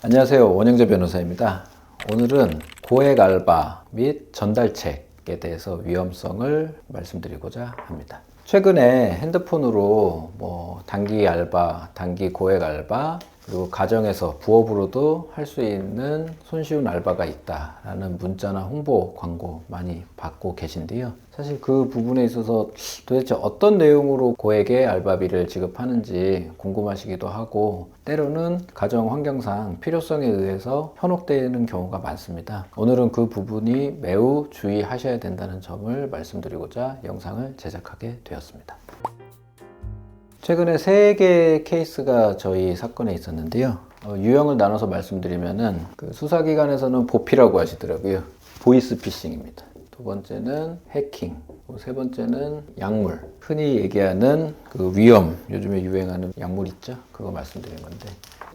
안녕하세요. 원영재 변호사입니다. 오늘은 고액 알바 및 전달책에 대해서 위험성을 말씀드리고자 합니다. 최근에 핸드폰으로 단기 알바, 단기 고액 알바, 그리고 가정에서 부업으로도 할 수 있는 손쉬운 알바가 있다라는 문자나 홍보 광고 많이 받고 계신데요. 사실 그 부분에 있어서 도대체 어떤 내용으로 고액의 알바비를 지급하는지 궁금하시기도 하고, 때로는 가정 환경상 필요성에 의해서 현혹되는 경우가 많습니다. 오늘은 그 부분이 매우 주의하셔야 된다는 점을 말씀드리고자 영상을 제작하게 되었습니다. 최근에 3개의 케이스가 저희 사건에 있었는데요. 유형을 나눠서 말씀드리면은 수사기관에서는 보피라고 하시더라고요. 보이스피싱입니다. 두 번째는 해킹, 세 번째는 약물. 흔히 얘기하는 위험, 요즘에 유행하는 약물 있죠? 그거 말씀드린 건데,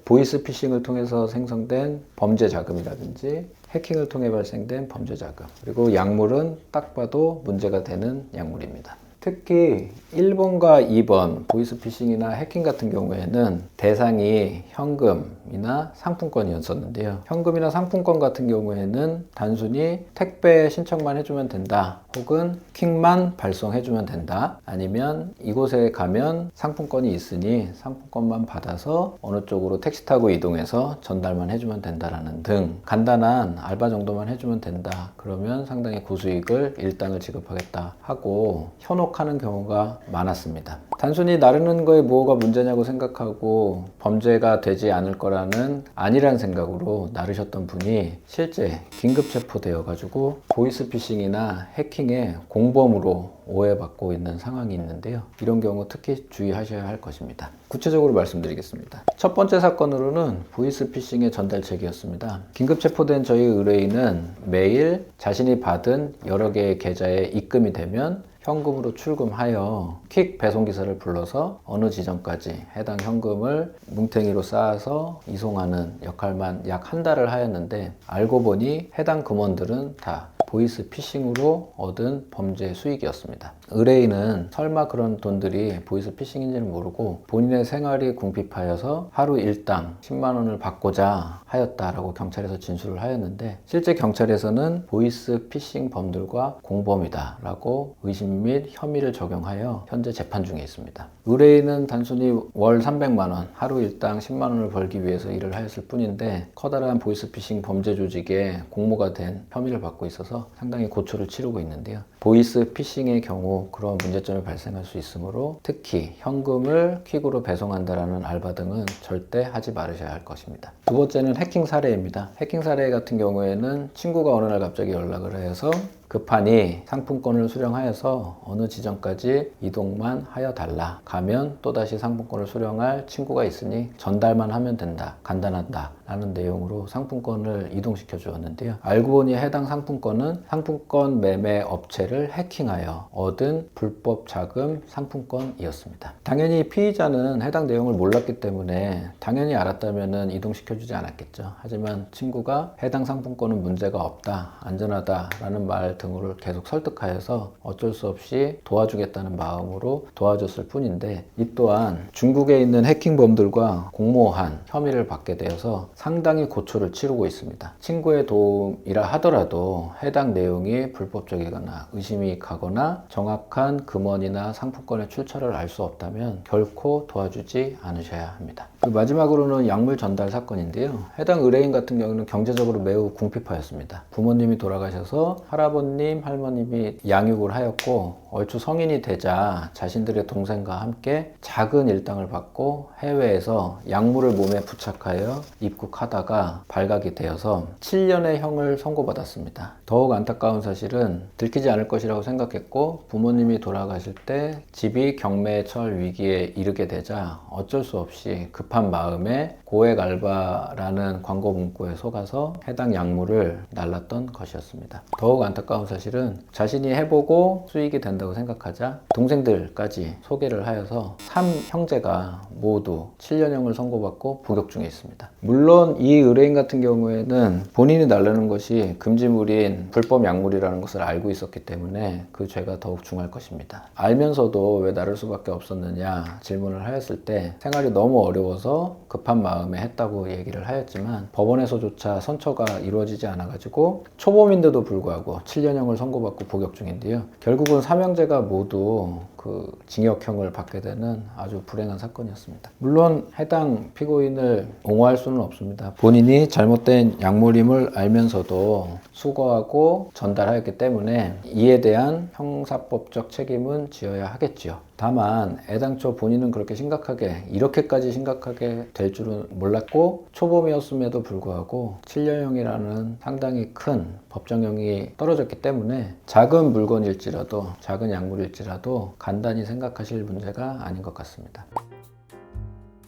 보이스피싱을 통해서 생성된 범죄 자금이라든지 해킹을 통해 발생된 범죄 자금, 그리고 약물은 딱 봐도 문제가 되는 약물입니다. 특히 1번과 2번 보이스피싱이나 해킹 같은 경우에는 대상이 현금이나 상품권이었었는데요. 현금이나 상품권 같은 경우에는 단순히 택배 신청만 해주면 된다, 혹은 킥만 발송해주면 된다, 아니면 이곳에 가면 상품권이 있으니 상품권만 받아서 어느 쪽으로 택시 타고 이동해서 전달만 해주면 된다라는 등 간단한 알바 정도만 해주면 된다, 그러면 상당히 고수익을 일당을 지급하겠다 하고 현혹하는 경우가 많았습니다. 단순히 나르는 거에 뭐가 문제냐고 생각하고 범죄가 되지 않을 거라는 아니란 생각으로 나르셨던 분이 실제 긴급 체포되어 가지고 보이스피싱이나 해킹의 공범으로 오해받고 있는 상황이 있는데요. 이런 경우 특히 주의하셔야 할 것입니다. 구체적으로 말씀드리겠습니다. 첫 번째 사건으로는 보이스피싱의 전달책이었습니다. 긴급 체포된 저희 의뢰인은 매일 자신이 받은 여러 개의 계좌에 입금이 되면 현금으로 출금하여 킥 배송기사를 불러서 어느 지점까지 해당 현금을 뭉탱이로 쌓아서 이송하는 역할만 약 한 달을 하였는데, 알고 보니 해당 금원들은 다 보이스피싱으로 얻은 범죄 수익이었습니다. 의뢰인은 설마 그런 돈들이 보이스피싱인지는 모르고 본인의 생활이 궁핍하여서 하루 일당 10만 원을 받고자 하였다라고 경찰에서 진술을 하였는데, 실제 경찰에서는 보이스피싱 범들과 공범이다 라고 의심 및 혐의를 적용하여 현재 재판 중에 있습니다. 의뢰인은 단순히 월 300만 원, 하루 일당 10만 원을 벌기 위해서 일을 하였을 뿐인데, 커다란 보이스피싱 범죄 조직의 공모가 된 혐의를 받고 있어서 상당히 고초를 치르고 있는데요. 보이스피싱의 경우 그런 문제점이 발생할 수 있으므로 특히 현금을 퀵으로 배송한다라는 알바 등은 절대 하지 말으셔야 할 것입니다. 두 번째는 해킹 사례입니다. 해킹 사례 같은 경우에는 친구가 어느 날 갑자기 연락을 해서 급하니 상품권을 수령하여서 어느 지점까지 이동만 하여 달라, 가면 또다시 상품권을 수령할 친구가 있으니 전달만 하면 된다, 간단하다 라는 내용으로 상품권을 이동시켜 주었는데요. 알고 보니 해당 상품권은 상품권 매매 업체를 해킹하여 얻은 불법 자금 상품권이었습니다. 당연히 피의자는 해당 내용을 몰랐기 때문에 당연히 알았다면 이동시켜 주지 않았겠죠. 하지만 친구가 해당 상품권은 문제가 없다, 안전하다 라는 말 등으로 계속 설득하여서 어쩔 수 없이 도와주겠다는 마음으로 도와줬을 뿐인데, 이 또한 중국에 있는 해킹범들과 공모한 혐의를 받게 되어서 상당히 고초를 치르고 있습니다. 친구의 도움이라 하더라도 해당 내용이 불법적이거나 의심이 가거나 정확한 금원이나 상품권의 출처를 알 수 없다면 결코 도와주지 않으셔야 합니다. 마지막으로는 약물 전달 사건인데요. 해당 의뢰인 같은 경우는 경제적으로 매우 궁핍하였습니다. 부모님이 돌아가셔서 할아버님, 할머님이 양육을 하였고, 얼추 성인이 되자 자신들의 동생과 함께 작은 일당을 받고 해외에서 약물을 몸에 부착하여 입국하다가 발각이 되어서 7년의 형을 선고받았습니다. 더욱 안타까운 사실은 들키지 않을 것이라고 생각했고, 부모님이 돌아가실 때 집이 경매철 위기에 이르게 되자 어쩔 수 없이 급한 마음에 고액 알바라는 광고 문구에 속아서 해당 약물을 날랐던 것이었습니다. 더욱 안타까운 사실은 자신이 해보고 수익이 된다고 생각하자 동생들까지 소개를 하여서 3형제가 모두 7년형을 선고받고 복역 중에 있습니다. 물론 물론 이 의뢰인 같은 경우에는 본인이 나르는 것이 금지물인 불법 약물이라는 것을 알고 있었기 때문에 그 죄가 더욱 중할 것입니다. 알면서도 왜 나를 수밖에 없었느냐 질문을 하였을 때 생활이 너무 어려워서 급한 마음에 했다고 얘기를 하였지만 법원에서조차 선처가 이루어지지 않아가지고 초범인데도 불구하고 7년형을 선고받고 복역 중인데요. 결국은 삼형제가 모두 그 징역형을 받게 되는 아주 불행한 사건이었습니다. 물론 해당 피고인을 옹호할 수는 없습니다. 본인이 잘못된 약물임을 알면서도 수거하고 전달하였기 때문에 이에 대한 형사법적 책임은 지어야 하겠지요. 다만 애당초 본인은 그렇게 심각하게 이렇게까지 심각하게 될 줄은 몰랐고 초범이었음에도 불구하고 7년형이라는 상당히 큰 법정형이 떨어졌기 때문에 작은 물건일지라도 작은 약물일지라도 간단히 생각하실 문제가 아닌 것 같습니다.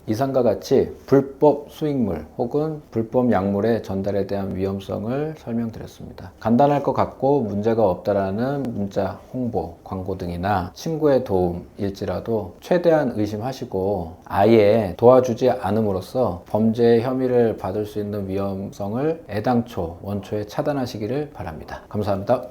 이상과 같이 불법 수익물 혹은 불법 약물의 전달에 대한 위험성을 설명드렸습니다. 간단할 것 같고 문제가 없다라는 문자, 홍보, 광고 등이나 친구의 도움일지라도 최대한 의심하시고 아예 도와주지 않음으로써 범죄의 혐의를 받을 수 있는 위험성을 애당초 원초에 차단하시기를 바랍니다. 감사합니다.